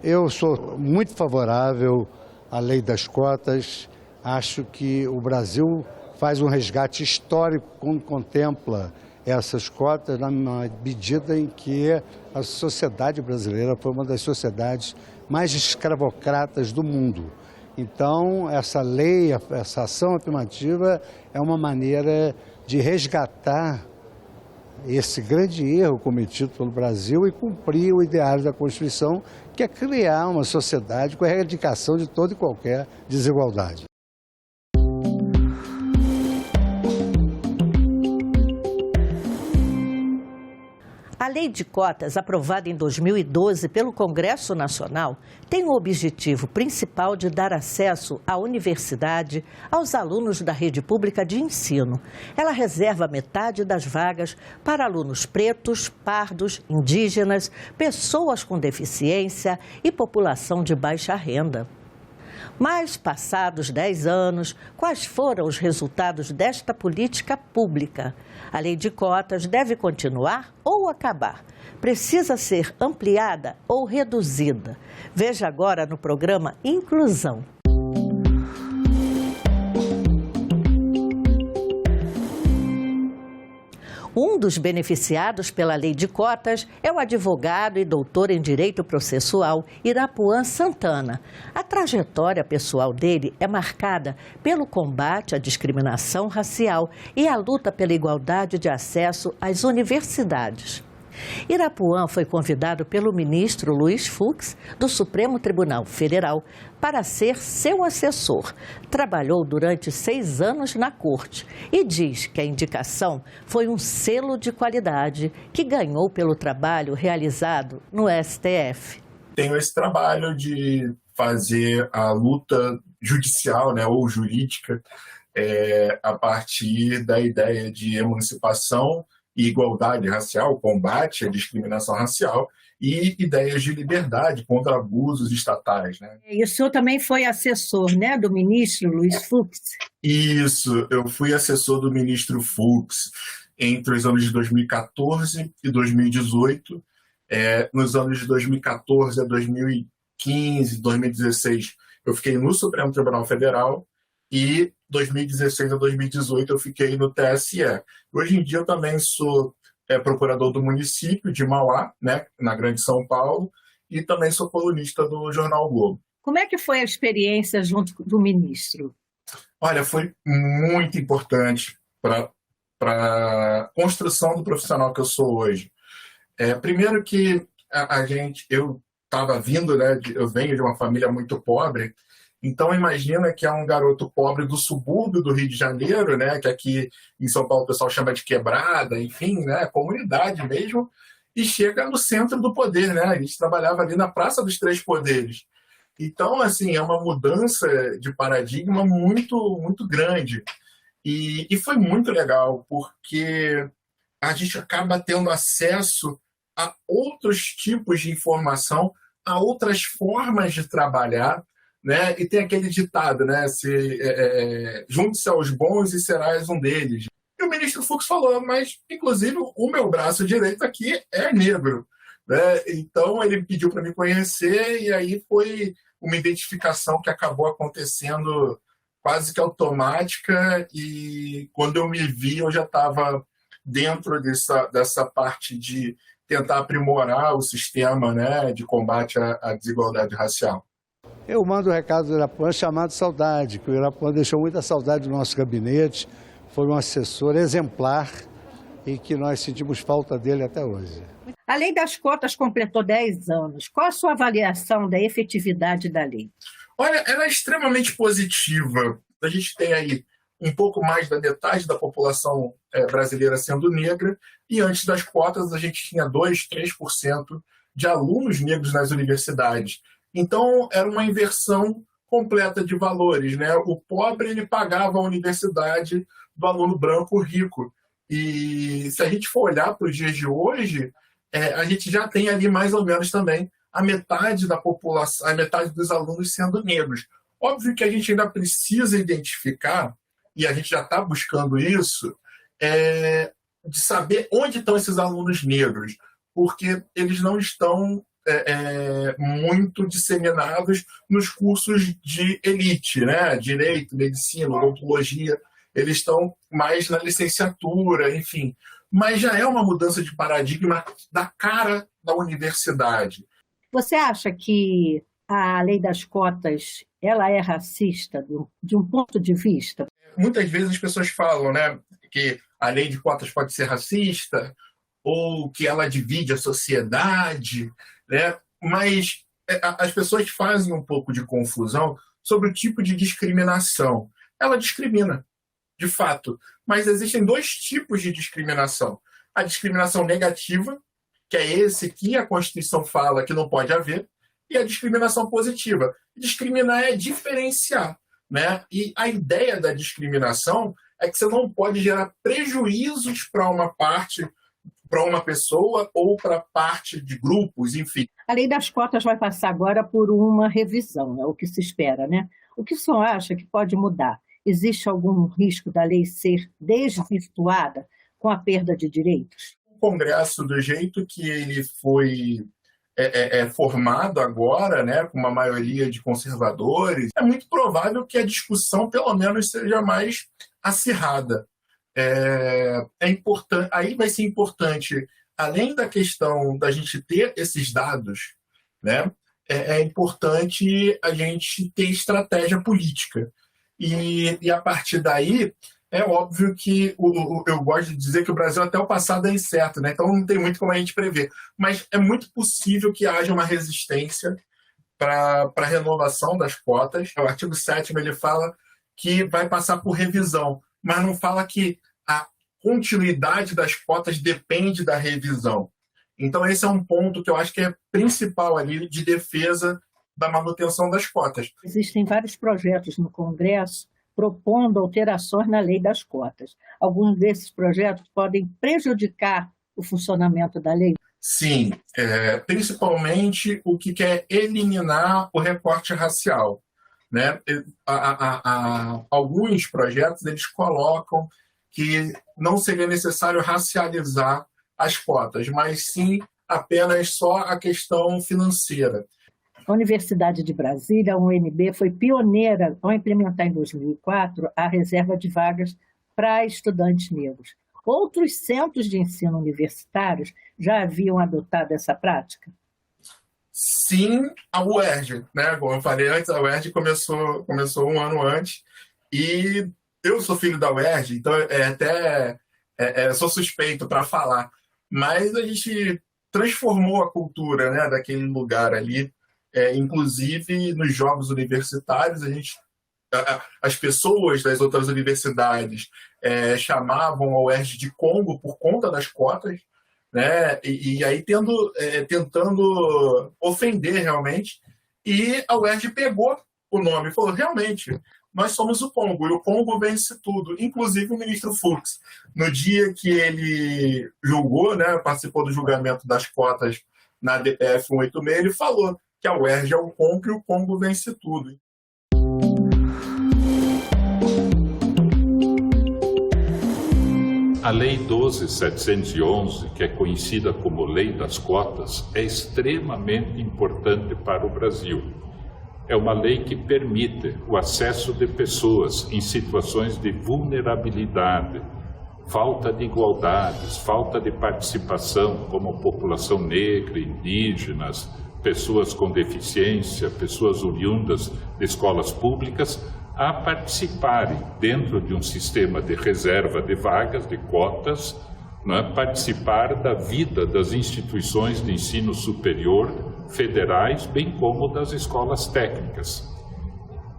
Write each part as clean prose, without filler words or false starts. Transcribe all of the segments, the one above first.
Eu sou muito favorável à lei das cotas. Acho que o Brasil faz um resgate histórico quando contempla essas cotas, na medida em que a sociedade brasileira foi uma das sociedades mais escravocratas do mundo. Então, essa lei, essa ação afirmativa é uma maneira de resgatar esse grande erro cometido pelo Brasil e cumprir o ideário da Constituição, que é criar uma sociedade com a erradicação de toda e qualquer desigualdade. A Lei de Cotas, aprovada em 2012 pelo Congresso Nacional, tem o objetivo principal de dar acesso à universidade aos alunos da rede pública de ensino. Ela reserva metade das vagas para alunos pretos, pardos, indígenas, pessoas com deficiência e população de baixa renda. Mas, passados 10 anos, quais foram os resultados desta política pública? A lei de cotas deve continuar ou acabar? Precisa ser ampliada ou reduzida? Veja agora no programa Inclusão. Um dos beneficiados pela lei de cotas é o advogado e doutor em Direito Processual Irapuan Santana. A trajetória pessoal dele é marcada pelo combate à discriminação racial e a luta pela igualdade de acesso às universidades. Irapuan foi convidado pelo ministro Luiz Fux, do Supremo Tribunal Federal, para ser seu assessor. Trabalhou durante 6 anos na corte e diz que a indicação foi um selo de qualidade que ganhou pelo trabalho realizado no STF. Tenho esse trabalho de fazer a luta judicial, ou jurídica, a partir da ideia de emancipação e igualdade racial, combate à discriminação racial e ideias de liberdade contra abusos estatais. E o senhor também foi assessor, do ministro Luiz Fux? Isso, eu fui assessor do ministro Fux entre os anos de 2014 e 2018. Nos anos de 2014 a 2015, 2016, eu fiquei no Supremo Tribunal Federal e 2016 a 2018 eu fiquei no TSE. Hoje em dia eu também sou procurador do município de Mauá, na Grande São Paulo, e também sou colunista do Jornal o Globo. Como é que foi a experiência junto do ministro? Olha, foi muito importante para a construção do profissional que eu sou hoje. Primeiro que eu estava vindo, eu venho de uma família muito pobre. Então, imagina que é um garoto pobre do subúrbio do Rio de Janeiro, que aqui em São Paulo o pessoal chama de quebrada, enfim, comunidade mesmo, e chega no centro do poder, A gente trabalhava ali na Praça dos Três Poderes. Então, assim, é uma mudança de paradigma muito, muito grande. E foi muito legal, porque a gente acaba tendo acesso a outros tipos de informação, a outras formas de trabalhar, E tem aquele ditado, junte-se aos bons e serás um deles. E o ministro Fux falou, mas, inclusive, o meu braço direito aqui é negro. Então, ele pediu para me conhecer e aí foi uma identificação que acabou acontecendo quase que automática e quando eu me vi, eu já estava dentro dessa parte de tentar aprimorar o sistema de combate à desigualdade racial. Eu mando o recado do Irapuan chamado saudade, que o Irapuan deixou muita saudade do nosso gabinete, foi um assessor exemplar e que nós sentimos falta dele até hoje. A lei das cotas completou 10 anos. Qual a sua avaliação da efetividade da lei? Olha, ela é extremamente positiva. A gente tem aí um pouco mais da metade da população brasileira sendo negra e antes das cotas a gente tinha 2%, 3% de alunos negros nas universidades. Então, era uma inversão completa de valores. O pobre ele pagava a universidade do aluno branco rico. E se a gente for olhar para os dias de hoje, a gente já tem ali mais ou menos também a metade da população, a metade dos alunos sendo negros. Óbvio que a gente ainda precisa identificar, e a gente já está buscando isso, de saber onde estão esses alunos negros, porque eles não estão muito disseminados nos cursos de elite, né? Direito, medicina, odontologia, eles estão mais na licenciatura, enfim. Mas já é uma mudança de paradigma da cara da universidade. Você acha que a lei das cotas ela é racista de um ponto de vista? Muitas vezes as pessoas falam, né, que a lei de cotas pode ser racista ou que ela divide a sociedade, né? Mas as pessoas fazem um pouco de confusão sobre o tipo de discriminação. Ela discrimina, de fato, mas existem dois tipos de discriminação. A discriminação negativa, que é esse que a Constituição fala que não pode haver, e a discriminação positiva. Discriminar é diferenciar, né? E a ideia da discriminação é que você não pode gerar prejuízos para uma parte, para uma pessoa ou para parte de grupos, enfim. A lei das cotas vai passar agora por uma revisão, é o que se espera, né? O que o senhor acha que pode mudar? Existe algum risco da lei ser desvirtuada com a perda de direitos? O Congresso, do jeito que ele foi formado agora, né, com uma maioria de conservadores, é muito provável que a discussão, pelo menos, seja mais acirrada. É importante, aí vai ser importante, além da questão da gente ter esses dados, né, é importante a gente ter estratégia política. E a partir daí, é óbvio que eu gosto de dizer que o Brasil até o passado é incerto, né? Então não tem muito como a gente prever. Mas é muito possível que haja uma resistência para a renovação das cotas. O artigo 7º ele fala que vai passar por revisão, mas não fala que a continuidade das cotas depende da revisão. Então esse é um ponto que eu acho que é principal ali de defesa da manutenção das cotas. Existem vários projetos no Congresso propondo alterações na lei das cotas. Alguns desses projetos podem prejudicar o funcionamento da lei? Sim, principalmente o que quer eliminar o recorte racial, né? Alguns projetos eles colocam que não seria necessário racializar as cotas, mas sim apenas só a questão financeira. A Universidade de Brasília, a UNB, foi pioneira ao implementar em 2004 a reserva de vagas para estudantes negros. Outros centros de ensino universitários já haviam adotado essa prática? Sim, a UERJ, né? Como eu falei antes, a UERJ começou um ano antes e eu sou filho da UERJ, então sou suspeito para falar, mas a gente transformou a cultura, né, daquele lugar ali. Inclusive nos jogos universitários, as pessoas das outras universidades chamavam a UERJ de Congo por conta das cotas, né? E aí tentando ofender realmente, e a UERJ pegou o nome e falou, realmente, nós somos o Congo, e o Congo vence tudo, inclusive o ministro Fux. No dia que ele julgou, né, participou do julgamento das cotas na DPF 186, ele falou que a UERJ é o Congo e o Congo vence tudo. A Lei 12.711, que é conhecida como Lei das Cotas, é extremamente importante para o Brasil. É uma lei que permite o acesso de pessoas em situações de vulnerabilidade, falta de igualdades, falta de participação, como população negra, indígenas, pessoas com deficiência, pessoas oriundas de escolas públicas, a participarem dentro de um sistema de reserva de vagas, de cotas, né, participar da vida das instituições de ensino superior federais, bem como das escolas técnicas.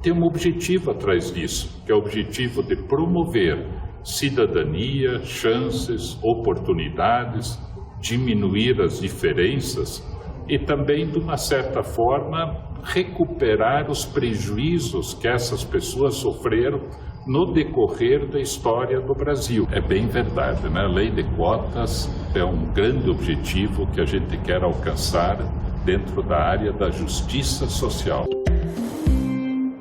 Tem um objetivo atrás disso, que é o objetivo de promover cidadania, chances, oportunidades, diminuir as diferenças e também, de uma certa forma, recuperar os prejuízos que essas pessoas sofreram no decorrer da história do Brasil. É bem verdade, né? A lei de cotas é um grande objetivo que a gente quer alcançar dentro da área da justiça social.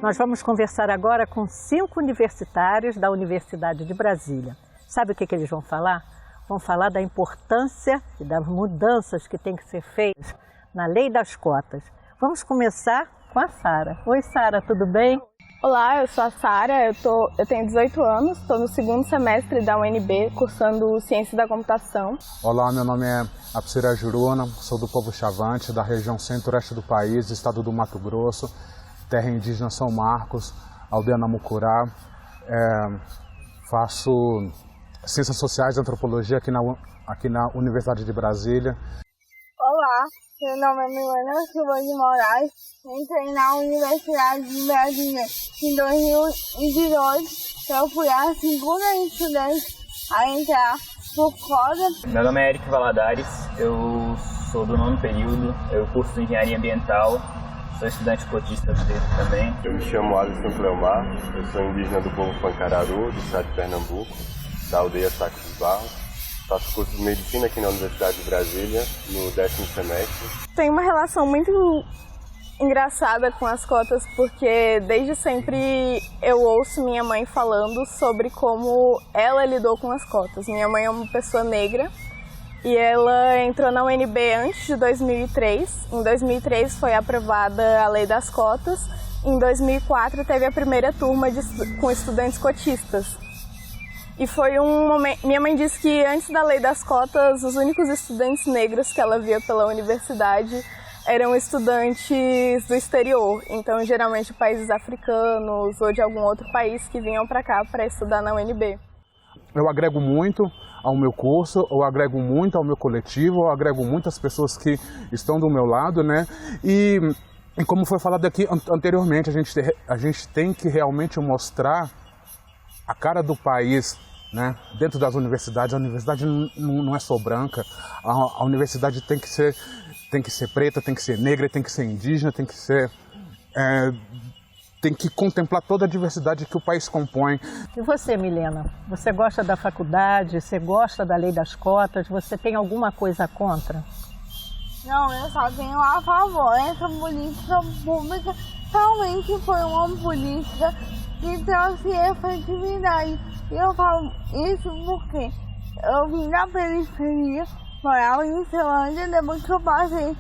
Nós vamos conversar agora com 5 universitários da Universidade de Brasília. Sabe o que eles vão falar? Vão falar da importância e das mudanças que têm que ser feitas na lei das cotas. Vamos começar com a Sara. Oi, Sara, tudo bem? Olá, eu sou a Sara, eu tenho 18 anos, estou no segundo semestre da UNB, cursando Ciência da Computação. Olá, meu nome é Apsira Juruna, sou do povo Chavante, da região centro-oeste do país, estado do Mato Grosso, terra indígena São Marcos, aldeia Namucurá. Faço Ciências Sociais e Antropologia aqui na Universidade de Brasília. Olá, meu nome é Milena Silva de Moraes, entrei na Universidade de Brasília em 2018. Eu fui a segunda estudante a entrar por cota. Meu nome é Eric Valadares, eu sou do 9º período, eu curso Engenharia Ambiental, sou estudante cotista também. Eu me chamo Alisson Cleomar, eu sou indígena do povo Pancararu, do estado de Pernambuco, da aldeia Saco dos Barros. Faço curso de Medicina aqui na Universidade de Brasília, no 10º semestre. Tenho uma relação muito engraçada com as cotas, porque desde sempre eu ouço minha mãe falando sobre como ela lidou com as cotas. Minha mãe é uma pessoa negra e ela entrou na UNB antes de 2003. Em 2003 foi aprovada a lei das cotas. Em 2004 teve a primeira turma com estudantes cotistas. E foi um momento... Minha mãe disse que antes da lei das cotas, os únicos estudantes negros que ela via pela universidade eram estudantes do exterior. Então, geralmente, países africanos ou de algum outro país que vinham para cá para estudar na UNB. Eu agrego muito ao meu curso, eu agrego muito ao meu coletivo, eu agrego muito às pessoas que estão do meu lado, né? E como foi falado aqui anteriormente, a gente tem que realmente mostrar a cara do país, né? Dentro das universidades. A universidade não é só branca, a universidade tem que ser preta, tem que ser negra, tem que ser indígena, tem que contemplar toda a diversidade que o país compõe. E você, Milena? Você gosta da faculdade? Você gosta da lei das cotas? Você tem alguma coisa contra? Não, eu só tenho a favor. Essa política pública realmente foi uma política que trouxe efetividade. E eu falo isso porque eu vim da periferia, morava em Ceilândia, depois que eu passei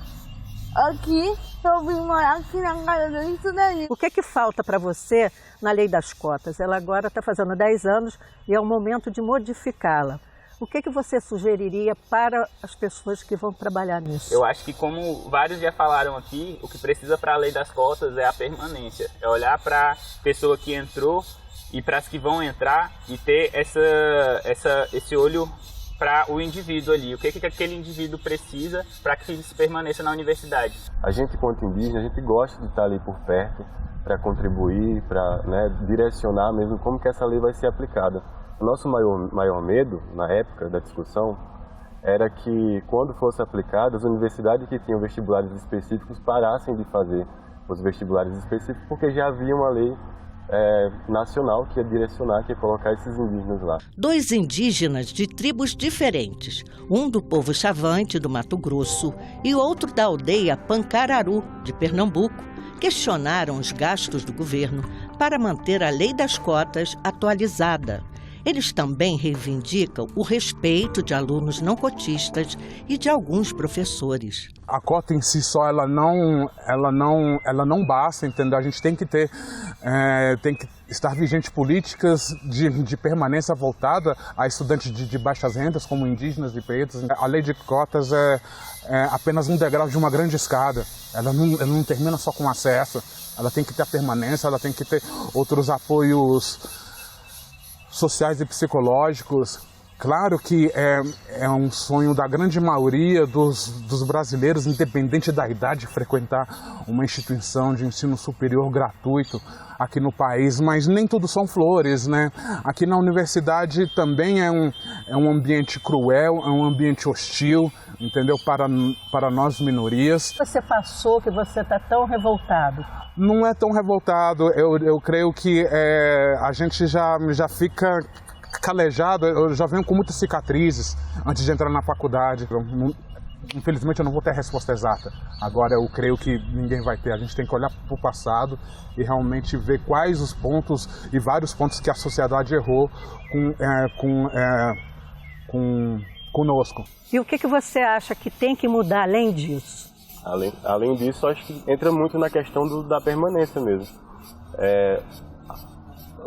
aqui, eu vim morar aqui na casa do estudante. O que falta para você na lei das cotas? Ela agora está fazendo 10 anos e é o momento de modificá-la. O que você sugeriria para as pessoas que vão trabalhar nisso? Eu acho que, como vários já falaram aqui, o que precisa para a lei das cotas é a permanência. É olhar para a pessoa que entrou e para as que vão entrar e ter esse olho para o indivíduo ali. O que aquele indivíduo precisa para que ele permaneça na universidade. A gente, enquanto indígena, a gente gosta de estar ali por perto para contribuir, para, né, direcionar mesmo como que essa lei vai ser aplicada. O nosso maior medo, na época da discussão, era que, quando fosse aplicada, as universidades que tinham vestibulares específicos parassem de fazer os vestibulares específicos, porque já havia uma lei nacional que ia direcionar, que ia colocar esses indígenas lá. 2 indígenas de tribos diferentes, um do povo Chavante, do Mato Grosso, e outro da aldeia Pancararu, de Pernambuco, questionaram os gastos do governo para manter a lei das cotas atualizada. Eles também reivindicam o respeito de alunos não cotistas e de alguns professores. A cota em si só, ela não basta, entendeu? A gente tem que estar vigente políticas de permanência voltada a estudantes de baixas rendas, como indígenas e pretos. A lei de cotas é apenas um degrau de uma grande escada. Ela não termina só com acesso. Ela tem que ter a permanência, ela tem que ter outros apoios sociais e psicológicos. Claro que é um sonho da grande maioria dos brasileiros, independente da idade, frequentar uma instituição de ensino superior gratuito aqui no país, mas nem tudo são flores, né? Aqui na universidade também é um ambiente cruel, é um ambiente hostil, entendeu? Para nós minorias. Você passou que você está tão revoltado? Não é tão revoltado, eu creio que a gente já fica calejado, eu já venho com muitas cicatrizes antes de entrar na faculdade. Infelizmente eu não vou ter a resposta exata, agora eu creio que ninguém vai ter. A gente tem que olhar para o passado e realmente ver quais os pontos e vários pontos que a sociedade errou conosco. E o que você acha que tem que mudar além disso? Além disso, acho que entra muito na questão da permanência mesmo.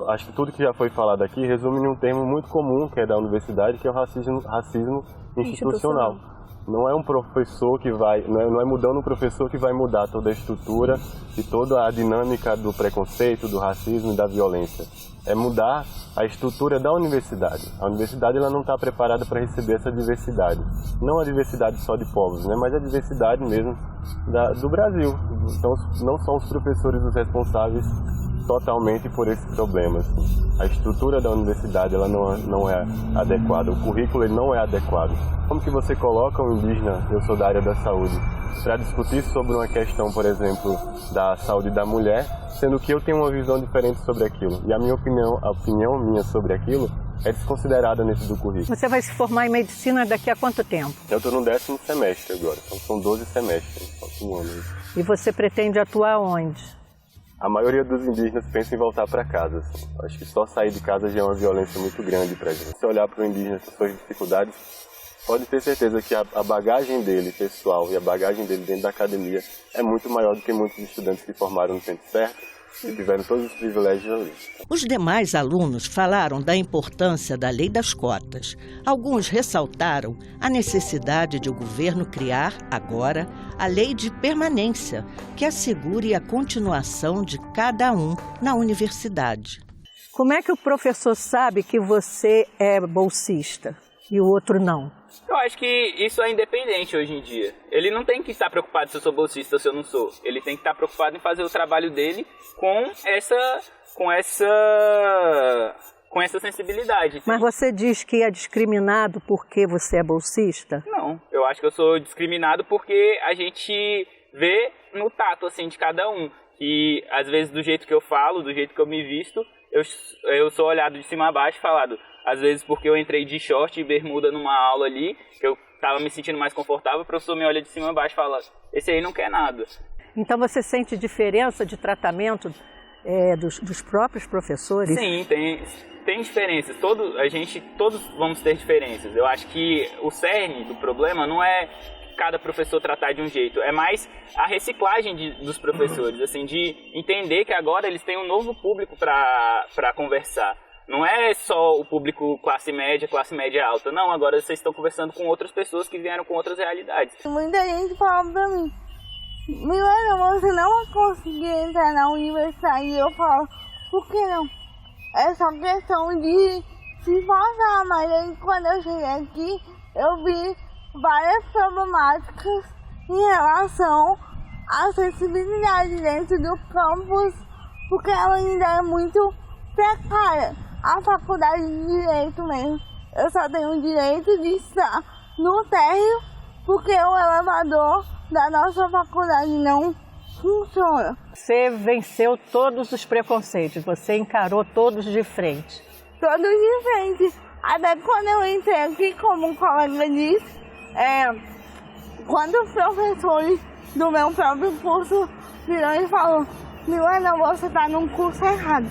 Acho que tudo que já foi falado aqui resume em um termo muito comum que é da universidade, que é o racismo institucional. Não é um professor que não é mudando um professor que vai mudar toda a estrutura e toda a dinâmica do preconceito, do racismo e da violência. É mudar a estrutura da universidade. A universidade ela não está preparada para receber essa diversidade. Não a diversidade só de povos, né, mas a diversidade mesmo do Brasil. Então, não são os professores os responsáveis totalmente por esse problema. A estrutura da universidade ela não é adequada, o currículo ele não é adequado. Como que você coloca um indígena, eu sou da área da saúde, para discutir sobre uma questão, por exemplo, da saúde da mulher, sendo que eu tenho uma visão diferente sobre aquilo. E a opinião minha sobre aquilo é desconsiderada dentro do currículo. Você vai se formar em medicina daqui a quanto tempo? Eu estou no 10º semestre agora, então são 12 semestres, falta um ano. E você pretende atuar onde? A maioria dos indígenas pensa em voltar para casa. Assim. Acho que só sair de casa já é uma violência muito grande para a gente. Se olhar para o indígena com suas dificuldades, pode ter certeza que a bagagem dele pessoal e a bagagem dele dentro da academia é muito maior do que muitos estudantes que formaram no tempo certo e tiveram todos os privilégios ali. Os demais alunos falaram da importância da lei das cotas. Alguns ressaltaram a necessidade de o governo criar, agora, a lei de permanência, que assegure a continuação de cada um na universidade. Como é que o professor sabe que você é bolsista e o outro não? Eu acho que isso é independente hoje em dia. Ele não tem que estar preocupado se eu sou bolsista ou se eu não sou. Ele tem que estar preocupado em fazer o trabalho dele com essa sensibilidade. Mas você diz que é discriminado porque você é bolsista? Não, eu acho que eu sou discriminado porque a gente vê no tato assim, de cada um. E às vezes do jeito que eu falo, do jeito que eu me visto, eu sou olhado de cima a baixo e falado. Às vezes porque eu entrei de short e bermuda numa aula ali, que eu estava me sentindo mais confortável, o professor me olha de cima a baixo e fala, esse aí não quer nada. Então você sente diferença de tratamento dos próprios professores? Sim, tem diferenças. Todos vamos ter diferenças. Eu acho que o cerne do problema não é cada professor tratar de um jeito, é mais a reciclagem dos professores, assim, de entender que agora eles têm um novo público para conversar. Não é só o público classe média alta. Não, agora vocês estão conversando com outras pessoas que vieram com outras realidades. Muita gente fala pra mim, Milena, você não vai conseguir entrar na universidade. E eu falo, por que não? É só questão de se esforçar. Mas aí, quando eu cheguei aqui, eu vi várias problemáticas em relação à acessibilidade dentro do campus, porque ela ainda é muito precária. A faculdade de Direito mesmo, eu só tenho o direito de estar no térreo porque o elevador da nossa faculdade não funciona. Você venceu todos os preconceitos, você encarou todos de frente. Todos de frente. Até quando eu entrei aqui, como o colega disse, quando os professores do meu próprio curso viram e falaram, Milena, você está num curso errado.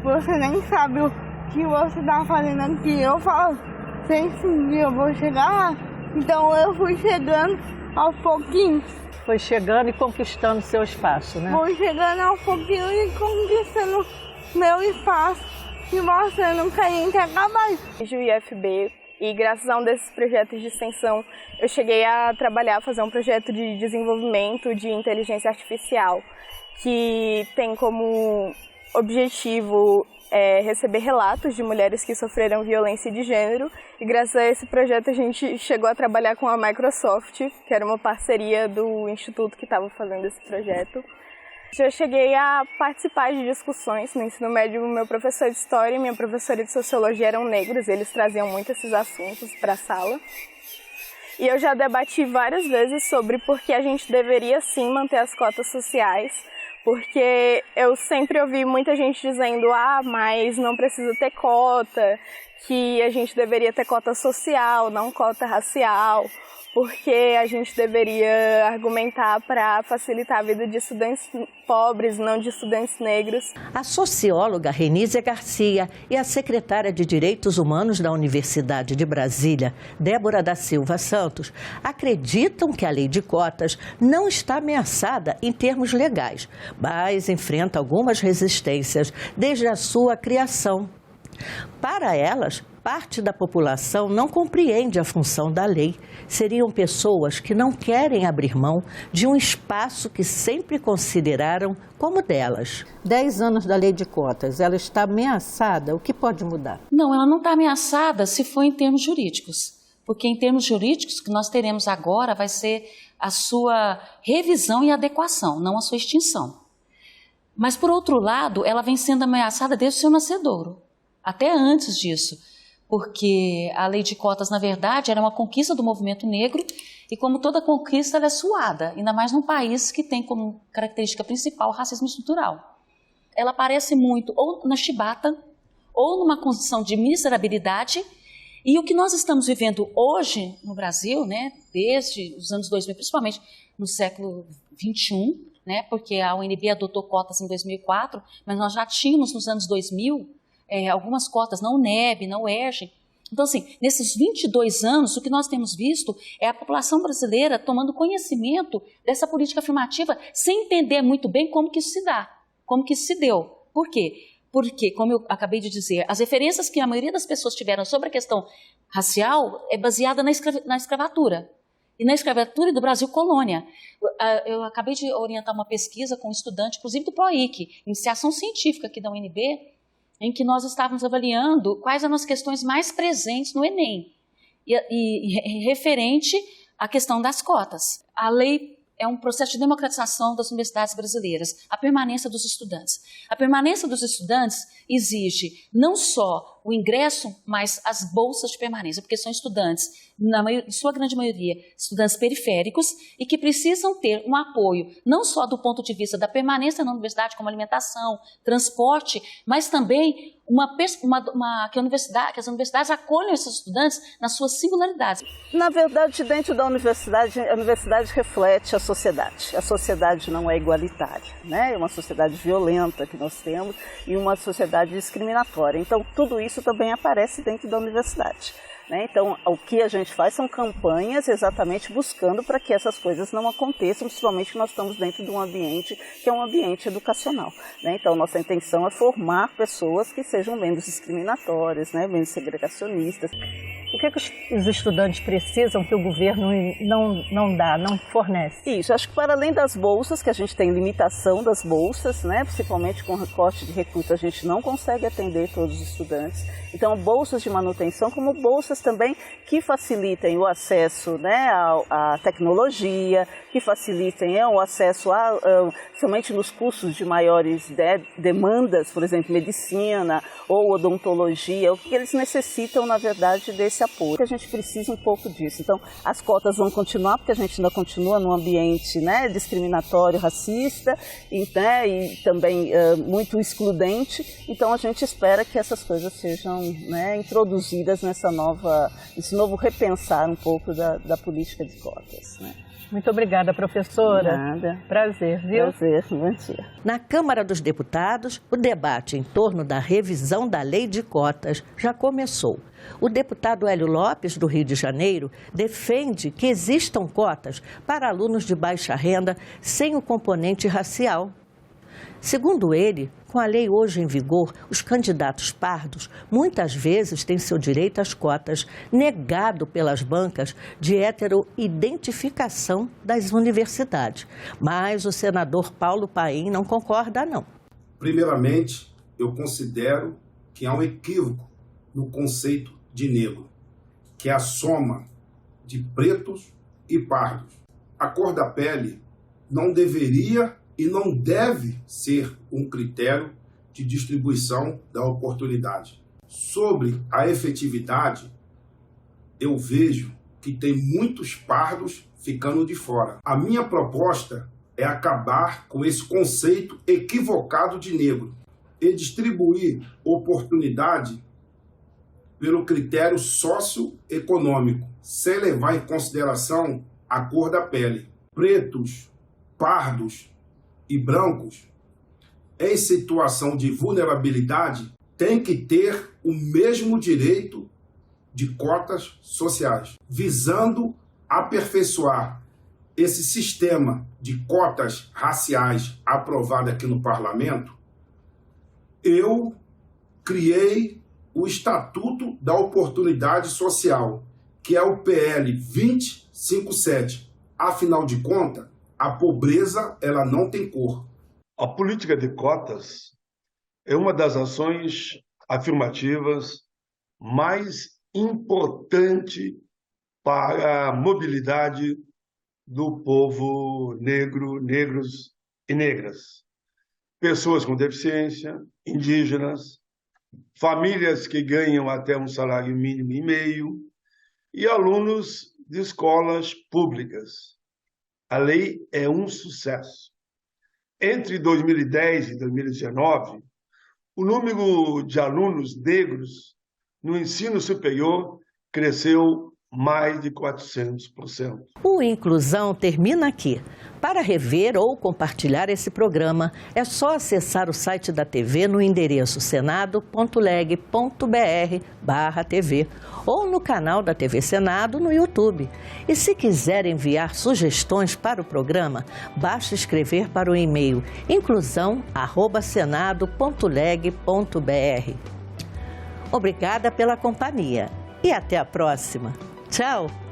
Você nem sabe o que você está fazendo aqui. Eu falo, sem sim, eu vou chegar lá. Então eu fui chegando aos pouquinhos. Foi chegando e conquistando seu espaço, né? Fui chegando aos pouquinhos e conquistando meu espaço e mostrando que a gente é capaz. Desde o IFB, e graças a um desses projetos de extensão, eu cheguei a trabalhar, fazer um projeto de desenvolvimento de inteligência artificial, que tem como objetivo receber relatos de mulheres que sofreram violência de gênero, e graças a esse projeto a gente chegou a trabalhar com a Microsoft, que era uma parceria do instituto que estava fazendo esse projeto. Eu cheguei a participar de discussões no ensino médio. Meu professor de História e minha professora de Sociologia eram negros, eles traziam muito esses assuntos para a sala. E eu já debati várias vezes sobre por que a gente deveria sim manter as cotas sociais, porque eu sempre ouvi muita gente dizendo, mas não precisa ter cota, que a gente deveria ter cota social, não cota racial, porque a gente deveria argumentar para facilitar a vida de estudantes pobres, não de estudantes negros. A socióloga Renízia Garcia e a secretária de Direitos Humanos da Universidade de Brasília, Débora da Silva Santos, acreditam que a lei de cotas não está ameaçada em termos legais, mas enfrenta algumas resistências desde a sua criação. Para elas, parte da população não compreende a função da lei. Seriam pessoas que não querem abrir mão de um espaço que sempre consideraram como delas. 10 anos da lei de cotas, ela está ameaçada? O que pode mudar? Não, ela não está ameaçada se for em termos jurídicos. Porque em termos jurídicos, o que nós teremos agora vai ser a sua revisão e adequação, não a sua extinção. Mas, por outro lado, ela vem sendo ameaçada desde o seu nascedouro. Até antes disso, porque a lei de cotas, na verdade, era uma conquista do movimento negro e, como toda conquista, ela é suada, ainda mais num país que tem como característica principal o racismo estrutural. Ela aparece muito ou na chibata ou numa condição de miserabilidade, e o que nós estamos vivendo hoje no Brasil, né, desde os anos 2000, principalmente no século XXI, né, porque a UNB adotou cotas em 2004, mas nós já tínhamos nos anos 2000 algumas cotas na UNEB, na UERJ. Então, assim, nesses 22 anos, o que nós temos visto é a população brasileira tomando conhecimento dessa política afirmativa sem entender muito bem como que isso se dá, como que isso se deu. Por quê? Porque, como eu acabei de dizer, as referências que a maioria das pessoas tiveram sobre a questão racial é baseada na escravatura. E na escravatura do Brasil colônia. Eu acabei de orientar uma pesquisa com um estudante, inclusive do PROIC, iniciação científica aqui da UNB, em que nós estávamos avaliando quais eram as questões mais presentes no Enem, e referente à questão das cotas. A lei é um processo de democratização das universidades brasileiras, a permanência dos estudantes. A permanência dos estudantes exige não só o ingresso, mas as bolsas de permanência, porque são estudantes, na sua grande maioria, estudantes periféricos e que precisam ter um apoio, não só do ponto de vista da permanência na universidade, como alimentação, transporte, mas também que as universidades acolham esses estudantes nas suas singularidades. Na verdade, dentro da universidade, a universidade reflete a sociedade. A sociedade não é igualitária, né? É uma sociedade violenta que nós temos e uma sociedade discriminatória. Então, tudo isso também aparece dentro da universidade. Então, o que a gente faz são campanhas exatamente buscando para que essas coisas não aconteçam, principalmente que nós estamos dentro de um ambiente que é um ambiente educacional. Então, nossa intenção é formar pessoas que sejam menos discriminatórias, menos segregacionistas. O que os estudantes precisam que o governo não dá, não fornece? Isso, acho que para além das bolsas, que a gente tem limitação das bolsas, principalmente com recorte de recursos, a gente não consegue atender todos os estudantes. Então, bolsas de manutenção, como bolsas também que facilitem o acesso à tecnologia, que facilitem o acesso somente nos cursos de maiores demandas, por exemplo, medicina ou odontologia, o que eles necessitam, na verdade, desse apoio. A gente precisa um pouco disso. Então, as cotas vão continuar, porque a gente ainda continua num ambiente discriminatório, racista e também muito excludente. Então, a gente espera que essas coisas sejam introduzidas nesse novo repensar um pouco da política de cotas. Muito obrigada, professora. Nada. Prazer, viu? Prazer, bom dia. Na Câmara dos Deputados, o debate em torno da revisão da lei de cotas já começou. O deputado Hélio Lopes, do Rio de Janeiro, defende que existam cotas para alunos de baixa renda sem o componente racial. Segundo ele, com a lei hoje em vigor, os candidatos pardos muitas vezes têm seu direito às cotas negado pelas bancas de heteroidentificação das universidades. Mas o senador Paulo Paim não concorda, não. Primeiramente, eu considero que há um equívoco no conceito de negro, que é a soma de pretos e pardos. A cor da pele não deveria e não deve ser um critério de distribuição da oportunidade. Sobre a efetividade, eu vejo que tem muitos pardos ficando de fora. A minha proposta é acabar com esse conceito equivocado de negro e distribuir oportunidade pelo critério socioeconômico, sem levar em consideração a cor da pele. Pretos, pardos e brancos, em situação de vulnerabilidade, têm que ter o mesmo direito de cotas sociais, visando aperfeiçoar esse sistema de cotas raciais aprovado aqui no Parlamento. Eu criei o Estatuto da Oportunidade Social, que é o PL 2057. Afinal de contas, a pobreza ela não tem cor. A política de cotas é uma das ações afirmativas mais importante para a mobilidade do povo negro, negros e negras. Pessoas com deficiência, indígenas, famílias que ganham até um salário mínimo e meio e alunos de escolas públicas. A lei é um sucesso. Entre 2010 e 2019, o número de alunos negros no ensino superior cresceu mais de 400%. O Inclusão termina aqui. Para rever ou compartilhar esse programa, é só acessar o site da TV no endereço senado.leg.br/TV ou no canal da TV Senado no YouTube. E se quiser enviar sugestões para o programa, basta escrever para o e-mail inclusão@senado.leg.br. Obrigada pela companhia e até a próxima. Tchau!